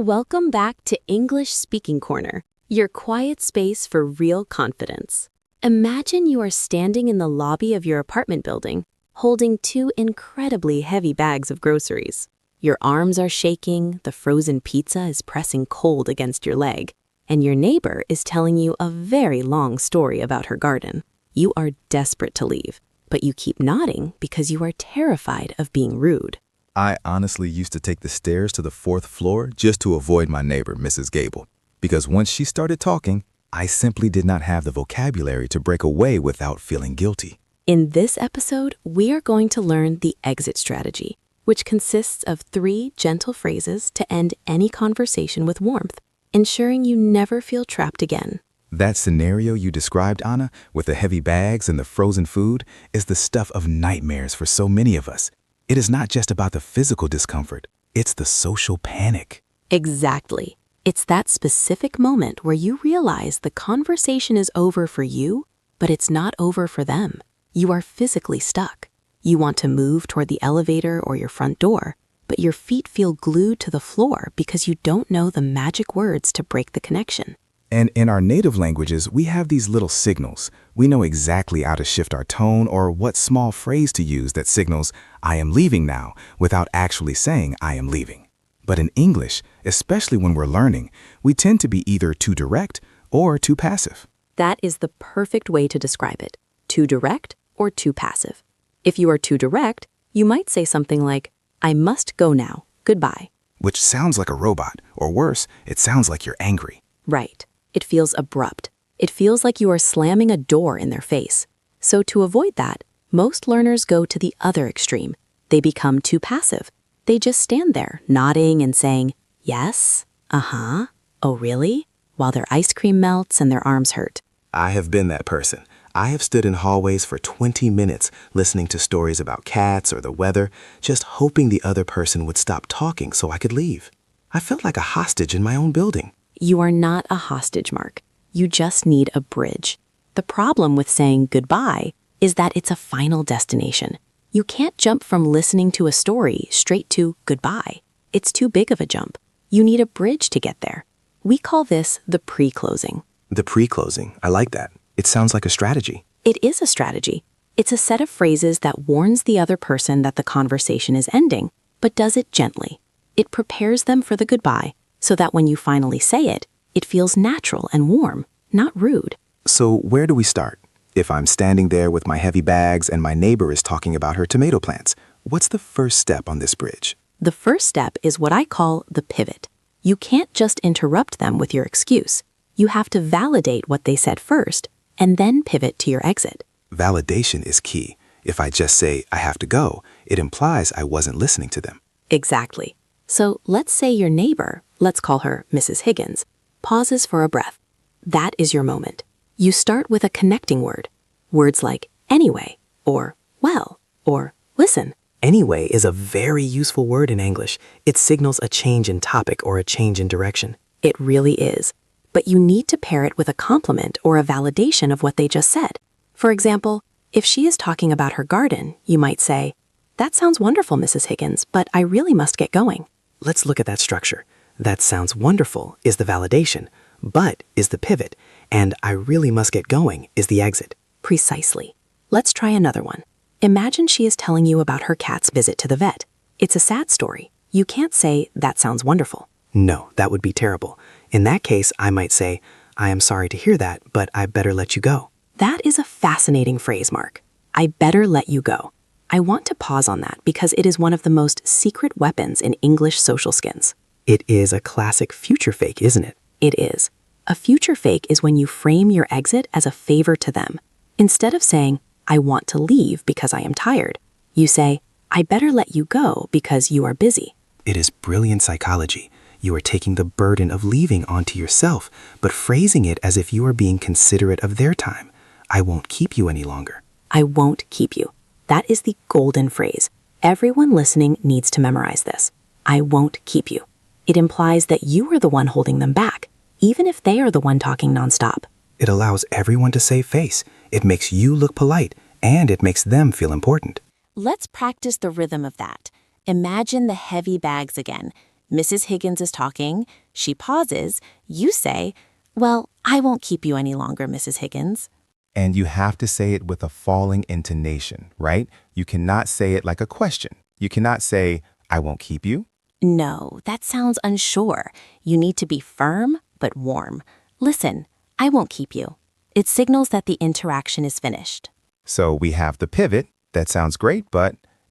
Welcome back to English Speaking Corner, your quiet space for real confidence. Imagine you are standing in the lobby of your apartment building, holding two incredibly heavy bags of groceries. Your arms are shaking, the frozen pizza is pressing cold against your leg, and your neighbor is telling you a very long story about her garden. You are desperate to leave, but you keep nodding because you are terrified of being rude. I honestly used to take the stairs to the fourth floor just to avoid my neighbor, Mrs. Gable, because once she started talking, I simply did not have the vocabulary to break away without feeling guilty. In this episode, we are going to learn the exit strategy, which consists of 3 gentle phrases to end any conversation with warmth, ensuring you never feel trapped again. That scenario you described, Anna, with the heavy bags and the frozen food, is the stuff of nightmares for so many of us. It is not just about the physical discomfort, it's the social panic. Exactly. It's that specific moment where you realize the conversation is over for you, but it's not over for them. You are physically stuck. You want to move toward the elevator or your front door, but your feet feel glued to the floor because you don't know the magic words to break the connection. And in our native languages, we have these little signals. We know exactly how to shift our tone or what small phrase to use that signals, I am leaving now, without actually saying I am leaving. But in English, especially when we're learning, we tend to be either too direct or too passive. That is the perfect way to describe it. Too direct or too passive. If you are too direct, you might say something like, I must go now, goodbye. Which sounds like a robot, or worse, it sounds like you're angry. Right. It feels abrupt. It feels like you are slamming a door in their face. So to avoid that, most learners go to the other extreme. They become too passive. They just stand there, nodding and saying, yes, uh-huh, oh really, while their ice cream melts and their arms hurt. I have been that person. I have stood in hallways for 20 minutes listening to stories about cats or the weather, just hoping the other person would stop talking so I could leave. I felt like a hostage in my own building. You are not a hostage, Mark. You just need a bridge. The problem with saying goodbye is that it's a final destination. You can't jump from listening to a story straight to goodbye. It's too big of a jump. You need a bridge to get there. We call this the pre-closing. The pre-closing, I like that. It sounds like a strategy. It is a strategy. It's a set of phrases that warns the other person that the conversation is ending, but does it gently. It prepares them for the goodbye, so that when you finally say it, it feels natural and warm, not rude. So where do we start? If I'm standing there with my heavy bags and my neighbor is talking about her tomato plants, what's the first step on this bridge? The first step is what I call the pivot. You can't just interrupt them with your excuse. You have to validate what they said first, and then pivot to your exit. Validation is key. If I just say, I have to go, it implies I wasn't listening to them. Exactly. So let's say your neighbor, let's call her Mrs. Higgins, pauses for a breath. That is your moment. You start with a connecting word. Words like anyway, or well, or listen. Anyway is a very useful word in English. It signals a change in topic or a change in direction. It really is. But you need to pair it with a compliment or a validation of what they just said. For example, if she is talking about her garden, you might say, that sounds wonderful, Mrs. Higgins, but I really must get going. Let's look at that structure. That sounds wonderful is the validation, but is the pivot, and I really must get going is the exit. Precisely. Let's try another one. Imagine she is telling you about her cat's visit to the vet. It's a sad story. You can't say, that sounds wonderful. No, that would be terrible. In that case, I might say, I am sorry to hear that, but I better let you go. That is a fascinating phrase, Mark. I better let you go. I want to pause on that because it is one of the most secret weapons in English social skins. It is a classic future fake, isn't it? It is. A future fake is when you frame your exit as a favor to them. Instead of saying, I want to leave because I am tired, you say, I better let you go because you are busy. It is brilliant psychology. You are taking the burden of leaving onto yourself, but phrasing it as if you are being considerate of their time. I won't keep you any longer. I won't keep you. That is the golden phrase. Everyone listening needs to memorize this. I won't keep you. It implies that you are the one holding them back, even if they are the one talking nonstop. It allows everyone to save face. It makes you look polite, and it makes them feel important. Let's practice the rhythm of that. Imagine the heavy bags again. Mrs. Higgins is talking. She pauses. You say, "Well, I won't keep you any longer, Mrs. Higgins." And you have to say it with a falling intonation, right? You cannot say it like a question. You cannot say, "I won't keep you." No, that sounds unsure. You need to be firm but warm. "Listen, I won't keep you." It signals that the interaction is finished. So we have the pivot, that sounds great,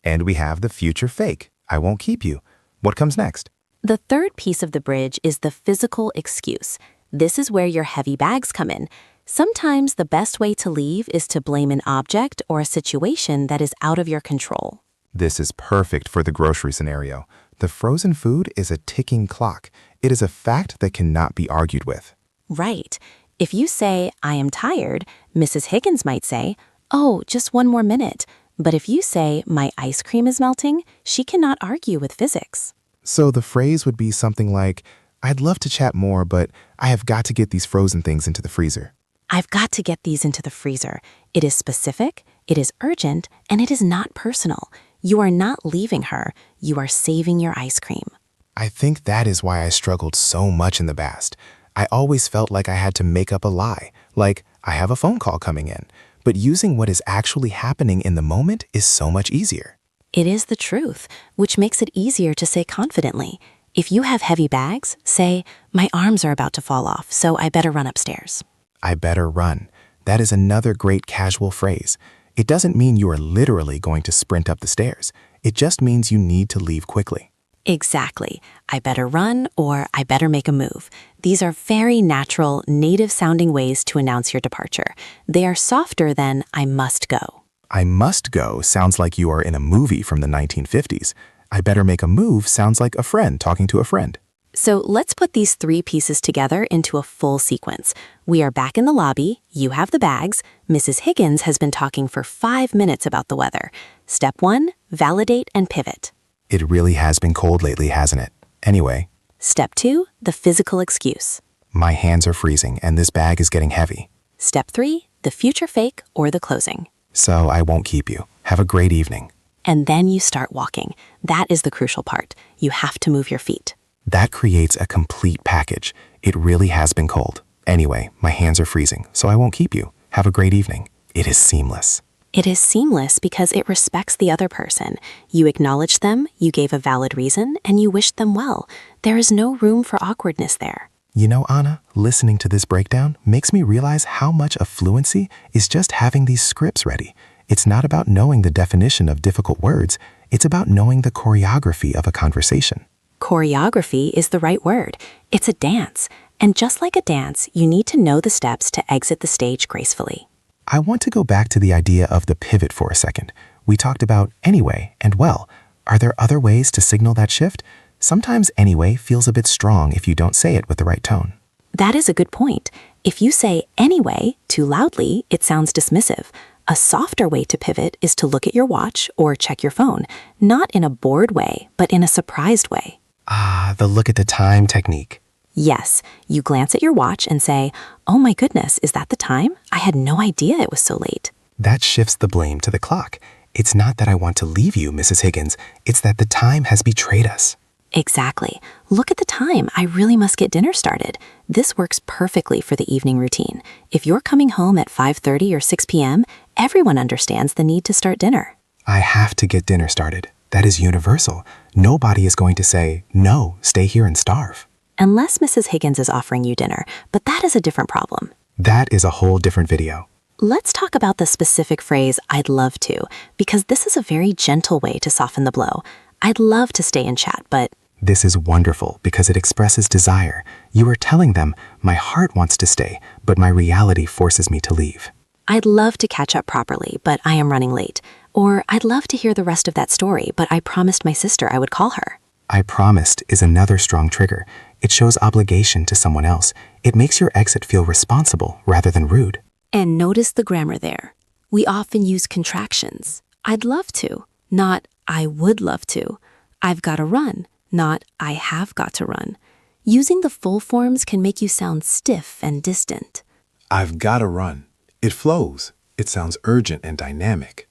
and we have the future fake, "I won't keep you." What comes next? The third piece of the bridge is the physical excuse. This is where your heavy bags come in. Sometimes the best way to leave is to blame an object or a situation that is out of your control. This is perfect for the grocery scenario. The frozen food is a ticking clock. It is a fact that cannot be argued with. Right. If you say, "I am tired," Mrs. Higgins might say, "Oh, just one more minute." But if you say, "My ice cream is melting," she cannot argue with physics. So the phrase would be something like, "I'd love to chat more, but I have got to get these frozen things into the freezer." I've got to get these into the freezer. It is specific, it is urgent, and it is not personal. You are not leaving her. You are saving your ice cream. I think that is why I struggled so much in the past. I always felt like I had to make up a lie, like I have a phone call coming in. But using what is actually happening in the moment is so much easier. It is the truth, which makes it easier to say confidently. If you have heavy bags, say, "My arms are about to fall off, so I better run upstairs." I better run. That is another great casual phrase. It doesn't mean you are literally going to sprint up the stairs. It just means you need to leave quickly. Exactly. I better run or I better make a move. These are very natural, native-sounding ways to announce your departure. They are softer than "I must go." I must go sounds like you are in a movie from the 1950s. I better make a move sounds like a friend talking to a friend. So let's put these three pieces together into a full sequence. We are back in the lobby, you have the bags, Mrs. Higgins has been talking for 5 minutes about the weather. Step 1, validate and pivot. It really has been cold lately, hasn't it? Anyway, Step 2, the physical excuse. my hands are freezing and this bag is getting heavy. Step 3, the future fake or the closing. So I won't keep you. Have a great evening. And then you start walking. That is the crucial part. You have to move your feet. That creates a complete package. It really has been cold. Anyway, my hands are freezing, so I won't keep you. Have a great evening. It is seamless. It is seamless because it respects the other person. You acknowledged them, you gave a valid reason, and you wished them well. There is no room for awkwardness there. You know, Anna, listening to this breakdown makes me realize how much of fluency is just having these scripts ready. It's not about knowing the definition of difficult words. It's about knowing the choreography of a conversation. Choreography is the right word. It's a dance. And just like a dance, you need to know the steps to exit the stage gracefully. I want to go back to the idea of the pivot for a second. We talked about anyway and well. Are there other ways to signal that shift? Sometimes anyway feels a bit strong if you don't say it with the right tone. That is a good point. If you say anyway too loudly, it sounds dismissive. A softer way to pivot is to look at your watch or check your phone, not in a bored way, but in a surprised way. Ah, the look at the time technique. Yes, you glance at your watch and say, "Oh my goodness, is that the time? I had no idea it was so late." That shifts the blame to the clock. It's not that I want to leave you, Mrs. Higgins. It's that the time has betrayed us. Exactly. Look at the time. I really must get dinner started. This works perfectly for the evening routine. If you're coming home at 5:30 or 6 p.m., everyone understands the need to start dinner. I have to get dinner started. That is universal. Nobody is going to say, "No, stay here and starve." Unless Mrs. Higgins is offering you dinner, but that is a different problem. That is a whole different video. Let's talk about the specific phrase, "I'd love to," because this is a very gentle way to soften the blow. I'd love to stay and chat, but... This is wonderful because it expresses desire. You are telling them, my heart wants to stay, but my reality forces me to leave. I'd love to catch up properly, but I am running late. Or I'd love to hear the rest of that story, but I promised my sister I would call her. I promised is another strong trigger. It shows obligation to someone else. It makes your exit feel responsible rather than rude. And notice the grammar there. We often use contractions. I'd love to, not I would love to. I've got to run, not I have got to run. Using the full forms can make you sound stiff and distant. I've got to run. It flows. It sounds urgent and dynamic.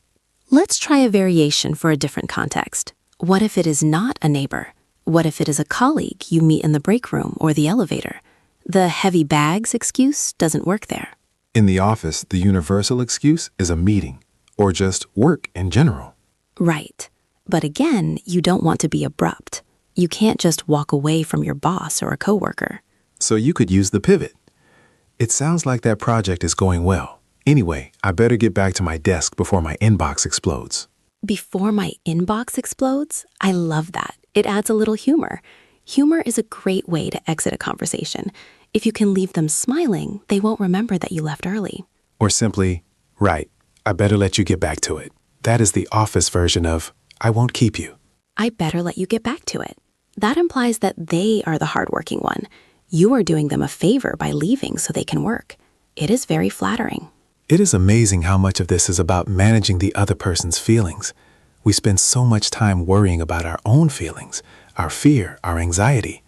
Let's try a variation for a different context. What if it is not a neighbor? What if it is a colleague you meet in the break room or the elevator? The heavy bags excuse doesn't work there. In the office, the universal excuse is a meeting or just work in general. Right. But again, you don't want to be abrupt. You can't just walk away from your boss or a coworker. So you could use the pivot. It sounds like that project is going well. Anyway, I better get back to my desk before my inbox explodes. Before my inbox explodes? I love that. It adds a little humor. Humor is a great way to exit a conversation. If you can leave them smiling, they won't remember that you left early. Or simply, right, I better let you get back to it. That is the office version of, I won't keep you. I better let you get back to it. That implies that they are the hardworking one. You are doing them a favor by leaving so they can work. It is very flattering. It is amazing how much of this is about managing the other person's feelings. We spend so much time worrying about our own feelings, our fear, our anxiety.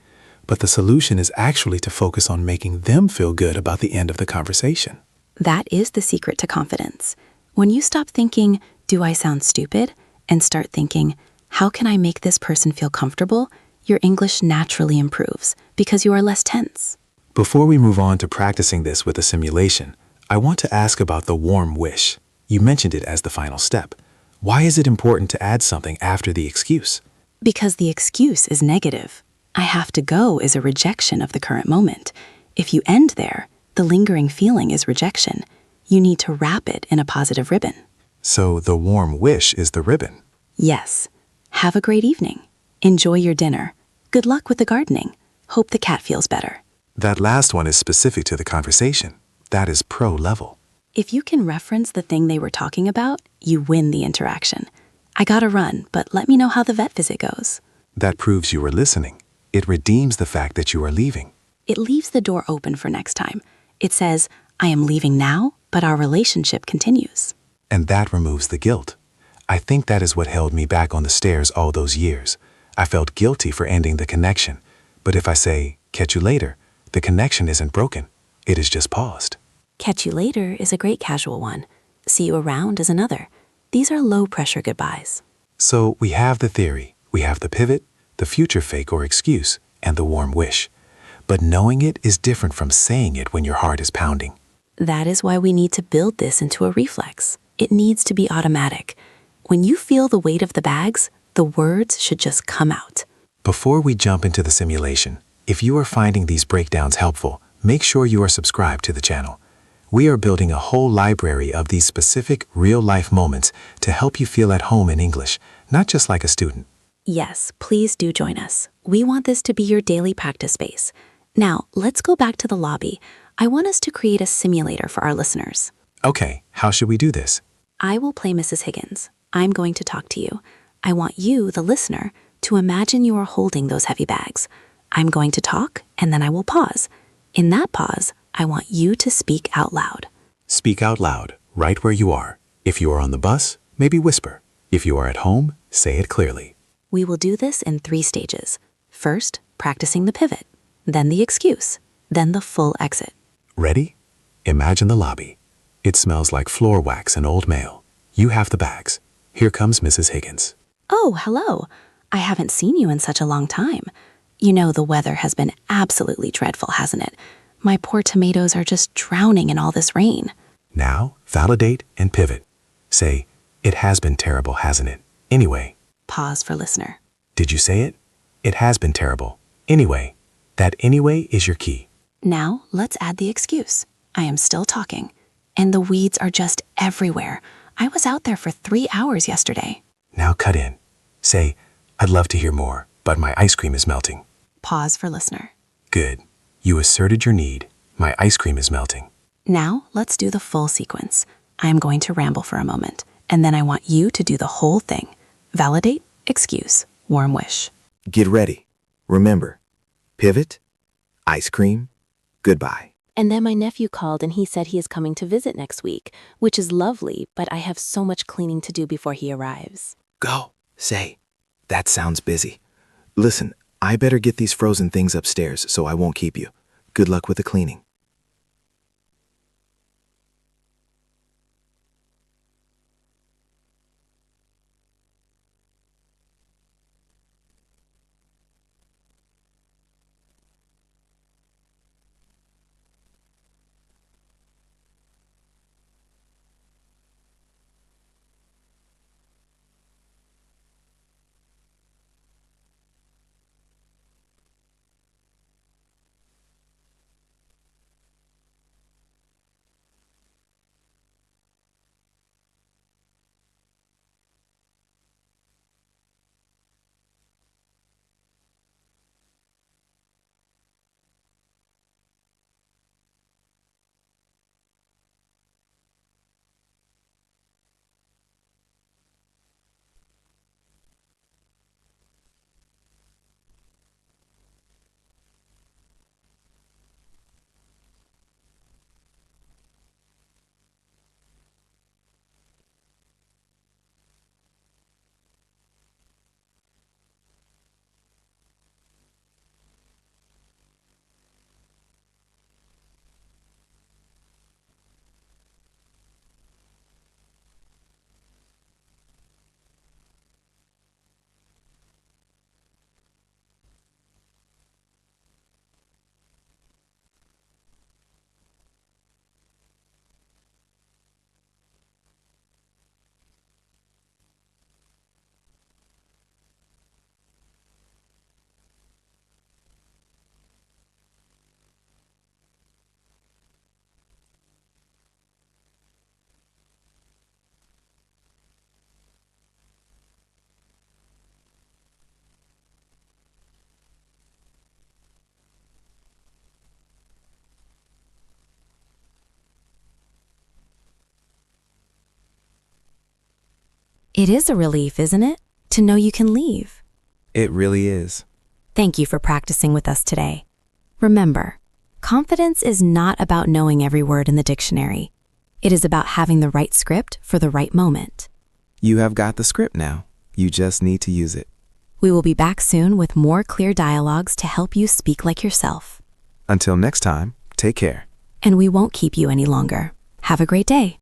But the solution is actually to focus on making them feel good about the end of the conversation. That is the secret to confidence. When you stop thinking, do I sound stupid? And start thinking, how can I make this person feel comfortable? Your English naturally improves because you are less tense. Before we move on to practicing this with a simulation, I want to ask about the warm wish. You mentioned it as the final step. Why is it important to add something after the excuse? Because the excuse is negative. I have to go is a rejection of the current moment. If you end there, the lingering feeling is rejection. You need to wrap it in a positive ribbon. So the warm wish is the ribbon. Yes. Have a great evening. Enjoy your dinner. Good luck with the gardening. Hope the cat feels better. That last one is specific to the conversation. That is pro level. If you can reference the thing they were talking about, you win the interaction. I gotta run, but let me know how the vet visit goes. That proves you were listening. It redeems the fact that you are leaving. It leaves the door open for next time. It says, I am leaving now, but our relationship continues. And that removes the guilt. I think that is what held me back on the stairs all those years. I felt guilty for ending the connection. But if I say, catch you later, the connection isn't broken. It is just paused. Catch you later is a great casual one. See you around is another. These are low-pressure goodbyes. So we have the theory, we have the pivot, the future fake or excuse, and the warm wish. But knowing it is different from saying it when your heart is pounding. That is why we need to build this into a reflex. It needs to be automatic. When you feel the weight of the bags, the words should just come out. Before we jump into the simulation, if you are finding these breakdowns helpful, make sure you are subscribed to the channel. We are building a whole library of these specific real-life moments to help you feel at home in English, not just like a student. Yes, please do join us. We want this to be your daily practice space. Now, let's go back to the lobby. I want us to create a simulator for our listeners. Okay, how should we do this? I will play Mrs. Higgins. I'm going to talk to you. I want you, the listener, to imagine you are holding those heavy bags. I'm going to talk, and then I will pause. In that pause, I want you to speak out loud. Speak out loud, right where you are. If you are on the bus, maybe whisper. If you are at home, say it clearly. We will do this in 3 stages. First, practicing the pivot, then the excuse, then the full exit. Ready? Imagine the lobby. It smells like floor wax and old mail. You have the bags. Here comes Mrs. Higgins. Oh, hello. I haven't seen you in such a long time. You know, the weather has been absolutely dreadful, hasn't it? My poor tomatoes are just drowning in all this rain. Now, validate and pivot. Say, it has been terrible, hasn't it? Anyway. Pause for listener. Did you say it? It has been terrible. Anyway. That anyway is your key. Now, let's add the excuse. I am still talking. And the weeds are just everywhere. I was out there for 3 hours yesterday. Now cut in. Say, I'd love to hear more, but my ice cream is melting. Pause for listener. Good. You asserted your need. My ice cream is melting. Now, let's do the full sequence. I am going to ramble for a moment, and then I want you to do the whole thing. Validate, excuse, warm wish. Get ready. Remember, pivot, ice cream, goodbye. And then my nephew called and he said he is coming to visit next week, which is lovely, but I have so much cleaning to do before he arrives. Go. Say, that sounds busy. Listen, I better get these frozen things upstairs so I won't keep you. Good luck with the cleaning. It is a relief, isn't it? To know you can leave. It really is. Thank you for practicing with us today. Remember, confidence is not about knowing every word in the dictionary. It is about having the right script for the right moment. You have got the script now. You just need to use it. We will be back soon with more clear dialogues to help you speak like yourself. Until next time, take care. And we won't keep you any longer. Have a great day.